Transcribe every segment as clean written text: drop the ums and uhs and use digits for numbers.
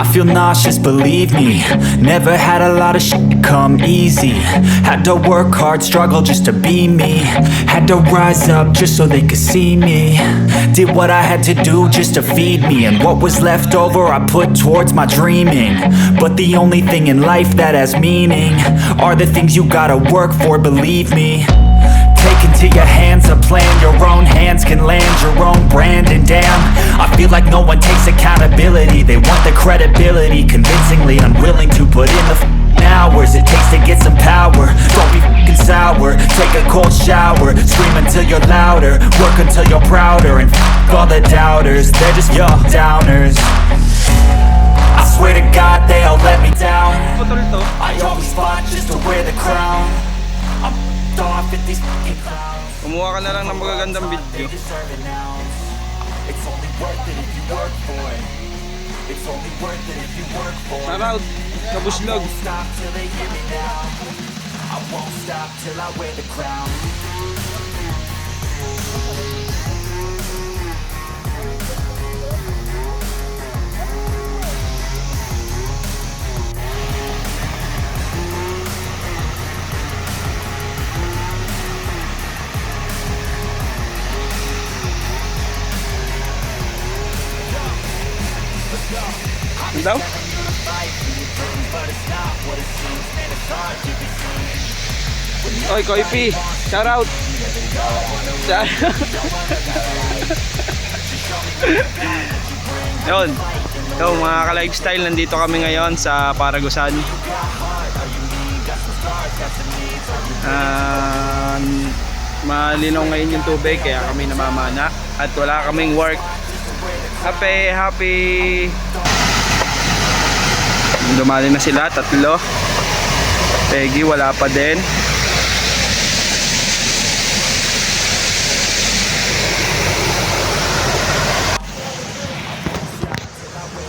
feel nauseous, believe me. Never had a lot of shit come easy. Had to work hard, struggle just to be me. Had to rise up just so they could see me. Did what I had to do just to feed me, and what was left over I put towards my dreaming. But the only thing in life that has meaning are the things you gotta work for, believe me. Take into your hands a plan, your own hands can land your own brand. And damn, I feel like no one takes accountability. They want the credibility, convincingly unwilling to put in the hours it takes to get some power. Don't be f***ing sour, take a cold shower. Scream until you're louder, work until you're prouder. And f*** all the doubters, they're just your downers. I swear to God they all let me down. I always fought just to wear the crown. I'm off at these f***ing clowns. Kumuha ka na lang ng magagandang video. It's only worth it if you work for it. It's only worth it if you work for it. Shout out, Kabuslog. I won't stop till they hear me now. I won't stop till I wear the crown. Ano daw? Oy, Koipi, shout out. Yun. Yo, mga ka-lifestyle, nandito kami ngayon sa Paragusan. Malinaw ngayon yung tubig kaya kami namamana at wala kaming work. Happy. Dumali na sila, tatlo. Peggy wala pa din.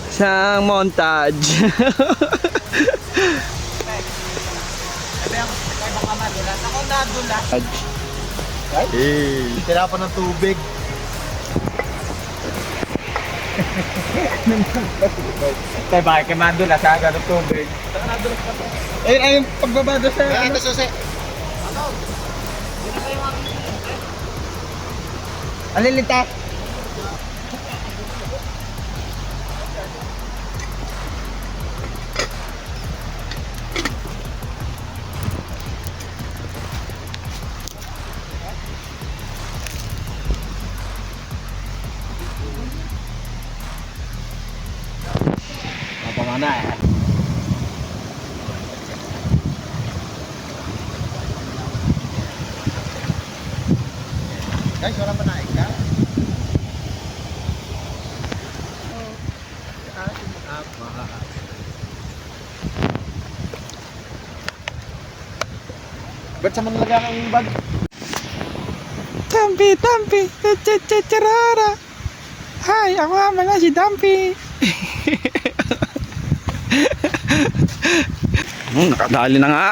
Isang montage. Tira pa ng tubig. Tay, bakit kay Mando na sa agad ng tubig? Ay, pagbaba doon sa... Ay, ito susi. Alilita. Apa mana ya? Guys, wala pa naik ka? Ba't sa manlaga ng bag? Tampi, charara. Hi, ako nga pala si Tampi. Nakadali na nga.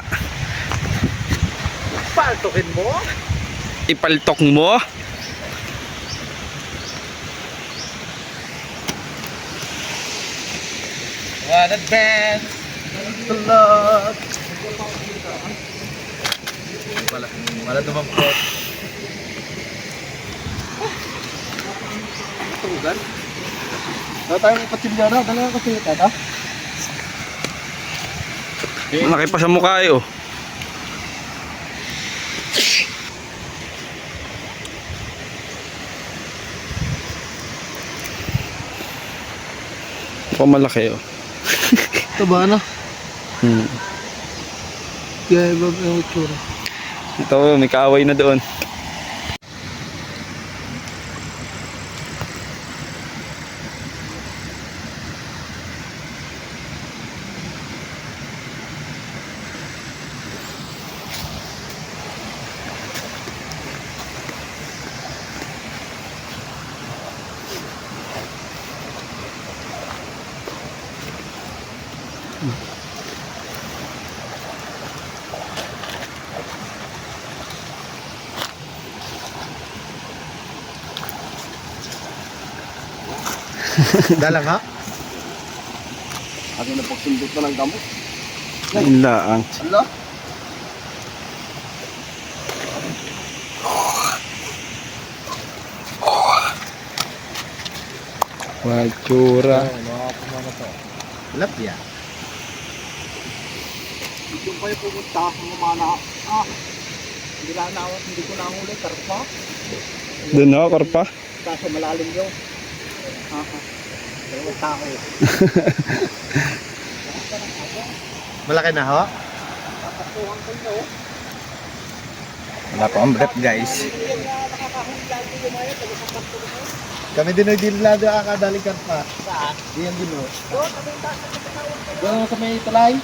Paltokin mo? Ipaltok mo. What advance the Lord. Wala dumamprot. Tugan. Wala tayong ipatsilya na. Dalawa ko sila tayo. Malaki pa sa mukha eh, oh. Malaki, oh. Ito ba ano? Hmm. Kaya iba yung itsura. Ito, may kaaway na doon. Dala nga? Akin na pagsundot na ng gamot. Ayun lang. Ala. Waltura. Lap ya. Yung kayo pumunta, kumana. Hindi lang nawat, hindi ko nahuli. Karpa. Doon ako, karpa. Kaso malalim yun. Dalawang tao. Malaki na ho? Wala pa ang brief guys. Kami din ay dilado akadaling karpa. Saan? Diyan din o. Doon sa may tulay.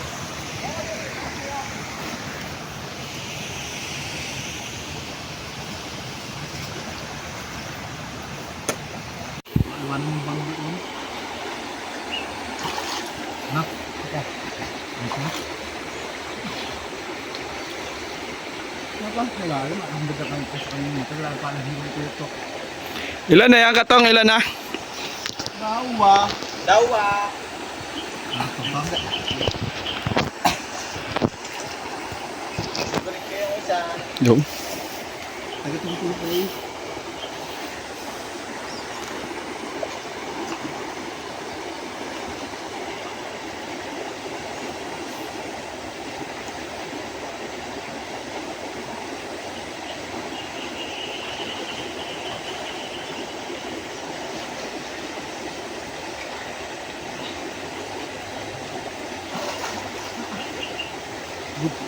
Ilan na yan, Katong? Ilan na? Dawa. Dawa. Doon. Tagatungtulog ko eh.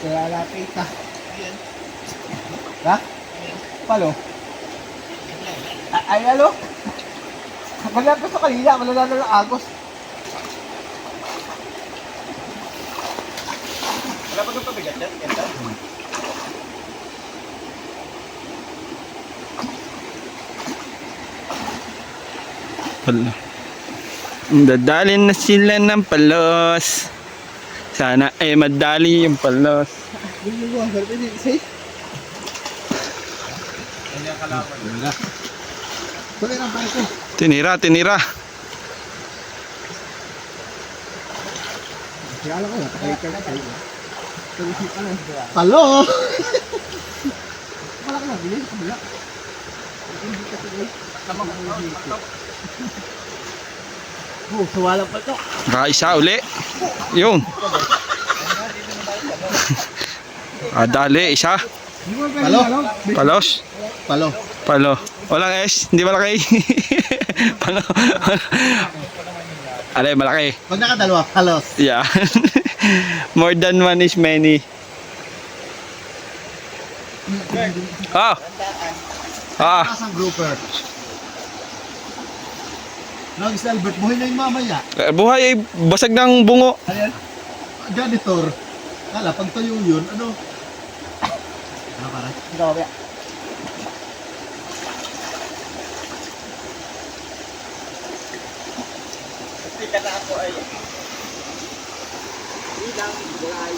Kaya lapit ha. Ha? Palo? Ay, alo? Malapit sa kanila, malalala ng agos. Wala pa itong pabigat yan? Ganda? Pala. Dadalhin na sila ng palos. Sana madali yung palos. Tinira. Palo! Wala ka na, bilhin sa kabila. Suwalang pa ito. Isa uli. Yung. Dali, isa. Palo? Palos. Palo. Palo. Walang S, hindi malaki. Palo. Alay, malaki. Pag nakadalawa, palos. Yeah. More than one is many. Asang grouper. Nagis Albert, buhay na yung mamaya. Buhay ay basag ng bungo. Ayan. Janitor. Kala, pag tayo yun, ano? Ano para? Grabe. Tika na ako ay ilang gulay.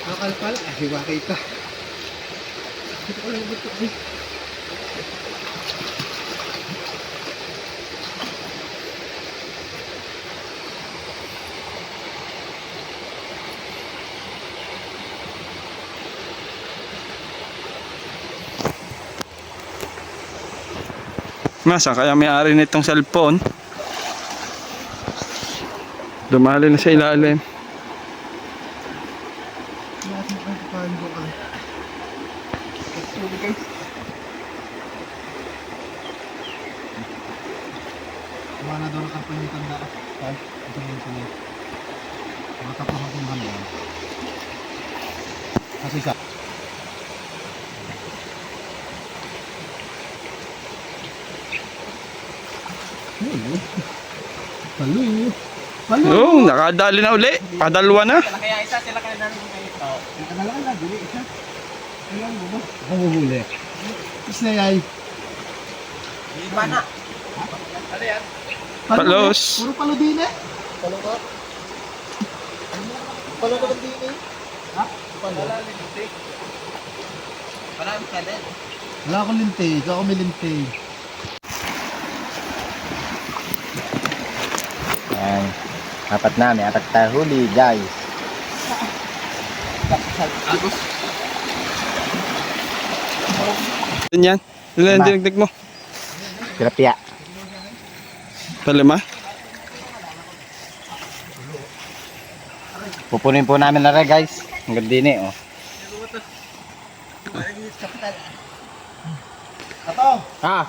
Nakalpal, hiwa kita. Ito ko lang ito eh. Masa kaya may-ari nitong cellphone? Dumali na sa ilalim. Mana daw kapan yung tanda. Ito yung sila. Makatapos ang kumahal. Kasi siya. Halo. Oh, nakadali na uli. Padalwa na. Kaya isa sila kayo na rin dito. Ang huli. Isna yay. Iba na. Ano yan? Palos. Puro palo din eh. Palo ka? Palo ka din eh. Ha? Palo? Marami ka din. Wala akong lintig. Ako may lintig. Ayan. Apat na. May apat tayo huli, guys. Yan. Ilan ang dinagdag mo? Tilapia. Palima? Pupunin po namin na rin, guys. Ang gandini, oh. Ato! Ha?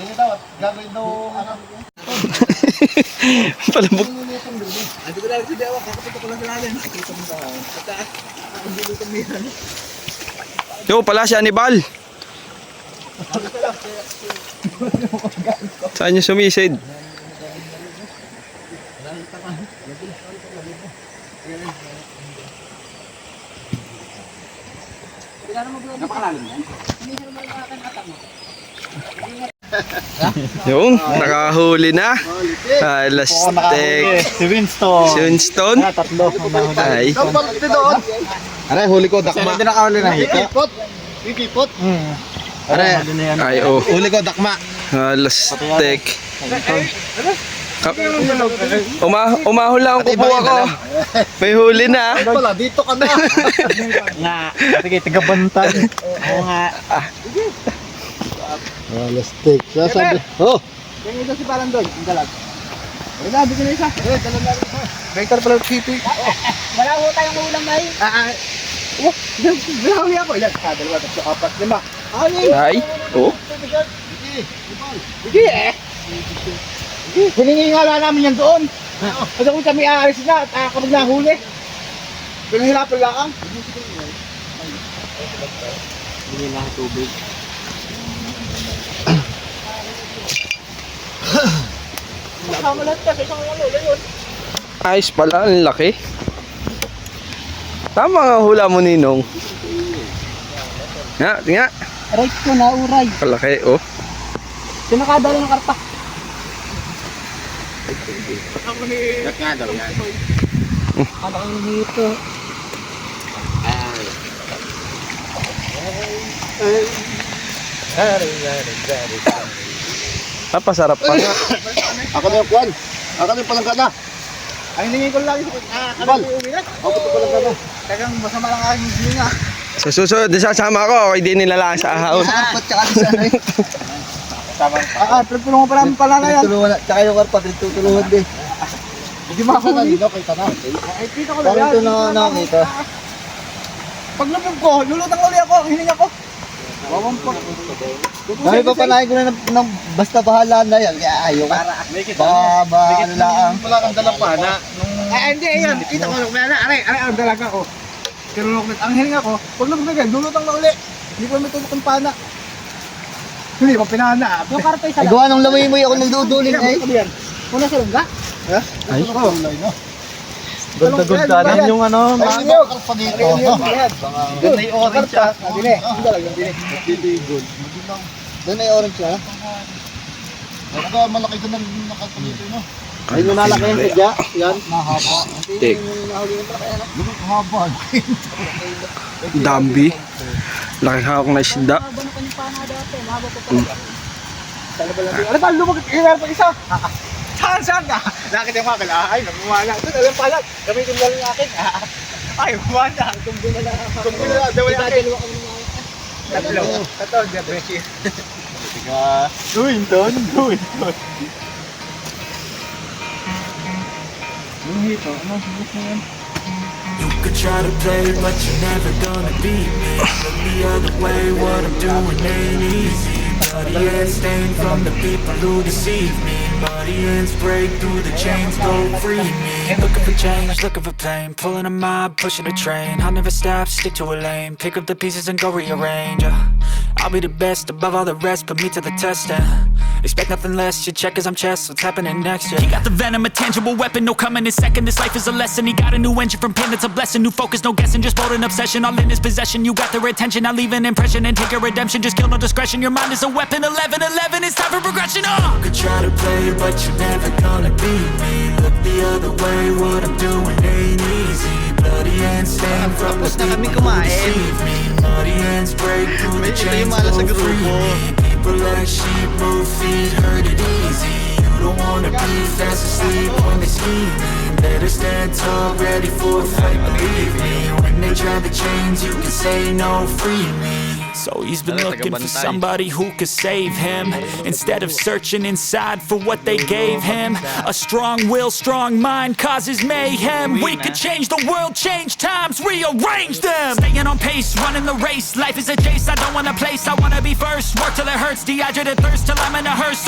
Dini daw. Gagawin daw, ano? Palabog. Hindi ko lang si Dewa. Kakapito ko lang sila yan. Nakikita mo ba? At hindi ko tumihan. Yo, pala si Anibal. Saan niyo sumisid? Yung, nakahuli na. Lastek. Si Winston. Si Winston. Tatlo. Ay. Aray, huli ko, dakma. Hindi nakahuli na hikot. Hikipot? Aray, Ay, oh. huli ko, dakma. Lastek. Umahol lang ang kubo ako. May huli na. Pala, dito ka na. Nga. Sige, taga-bantan. Oo nga. Lastik. Sasabi. Oh! Yung ito si Parang doon. Ang dalag. Wala, bigyan na isa. Dalang na rin. Vector pala kipi. Wala ko tayong ulam na yun. Wala ako. Ilan? Dalawa, tatlo, apat, lima. Ay, oh. Hindi eh. Hiningi nga lang namin yan doon. Kasi kung kami aalis na at ako naghuli. Pinahirapan lang ang. Hindi na tubig. Kasama lahat kasi isang ulo yun. Ayos pala, ang laki. Tama nga hula mo, Ninong. Nga, nga. Right ko na uray. Kalaki, oh. Pinakadala ng karpa. Nga daw yan. Kala ko dito. Napasarap pa nga. Ako na yung kwan. Ako na yung palangkana. Ay, hiningi ko lang. Bal. Ako ito palangkana. Tagang masama lang aking hininga. Sa susunod, di sasama ko. Okay, di nilalaan sa ahawon. Karpat tsaka di sana eh. Tulungan pa namin pala na yan. Tutulungan. Tsaka yung karpat, tutulungan din. Hindi makahuli. Kita na. Ay, kita ko lang Bakit ito nakakita? Pag lubog ko, lulutang uli ako, hininga ko. Wawampag. Dami pa panahin ko na ng basta bahala na yan. Kaya ayaw ka. Ba, ano lang. Wala kang dalang pana. Ay, hindi, yan. Kita ko lang. Aray, ang dalaga ko. Kinulok ang hininga ko. Pag lubog na yan, lulutang na uli. Hindi ko may tulok ng pana. Hindi pa pinana. Yung karpa isa lang. Gawa nung lamoy-moy ako nagduduling eh. Una sa lungga? Ay, ganda-ganda na yung ano. Ay, yung karpa dito. Ganda yung orange siya. Dili. Ang dalagang dili. Doon may orange siya. Ano malaki doon ang nakalpa dito no? Ay, yung malaki yung sadya. Yan. Mahaba. Tik. Mahaba. Dambi. Laki hawak na isda. Ano ba, lumag ilan pa isa? Saan ka? Nakita yung mga kala, ay, nagmumana. Ito, alam pala, gamitin mo lang yung akin. Ay, gumana. Tumbo na lang. Tumbo na lang, dawal yung akin. Tatlo. Tatlo, diabetes. Doon. Yung hito, ano? Gusto mo yan? You could try to play, but you're never gonna beat me. Look the other way, what I'm doing ain't easy. But yeah, staying from the people who deceive me. Muddy hands break through the chains, go free me. Looking for change, looking for pain, pulling a mob, pushing a train. I'll never stop, stick to a lane, pick up the pieces and go rearrange. I'll be the best above all the rest, put me to the test and expect nothing less. Your check as I'm chess, what's happening next? Yeah. He got the venom, a tangible weapon, no coming in second. This life is a lesson. He got a new engine from pain, that's a blessing. New focus, no guessing, just bold and obsession. All in his possession, you got their attention. I'll leave an impression and take your redemption. Just kill no discretion. Your mind is a weapon. 11-11, it's time for progression. You could try to play, but you're never gonna beat me. Look the other way, what I'm doing ain't easy. Bloody hands stand from the Tapos na kami people who kumain. deceive me. Muddy hands break through the Medyo chains, mala sa go free grupo. me. People like sheep move feet, hurt it easy. You don't wanna be fast asleep when they're scheming. Better stand tall, ready for a fight, believe me. When they try the chains, you can say no, free me. So he's been looking for somebody who could save him, instead of searching inside for what they gave him. A strong will, strong mind causes mayhem. We could change the world, change times, rearrange them. Staying on pace, running the race. Life is a chase, I don't want a place, I wanna be first. Work till it hurts, dehydrated thirst till I'm in a hearse.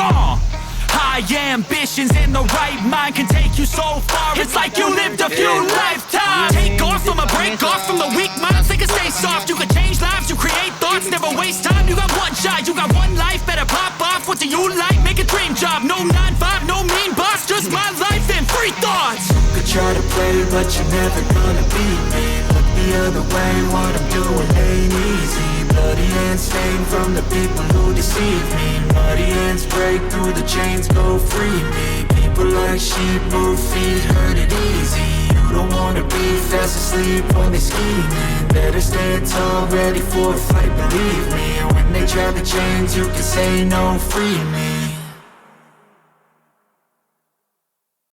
High ambitions in the right mind can take you so far. It's like you lived a few lifetimes. Take off from a break off from the weak minds. They can stay soft. You can change lives. You create thoughts. Never waste time. You got one shot. You got one life. Better pop off. What do you like? Make a dream job. No 9-5. No mean boss. Just my life and free thoughts. You could try to play, but you're never gonna beat me. Look the other way. What I'm doing ain't easy. Bloody hands stained from the people who deceive me. Muddy hands break through the chains, go free me. People like sheep move feet, hurt it easy. You don't wanna be fast asleep when they're scheming. Better stand tall, ready for a fight, believe me. When they try the chains, you can say no, free me.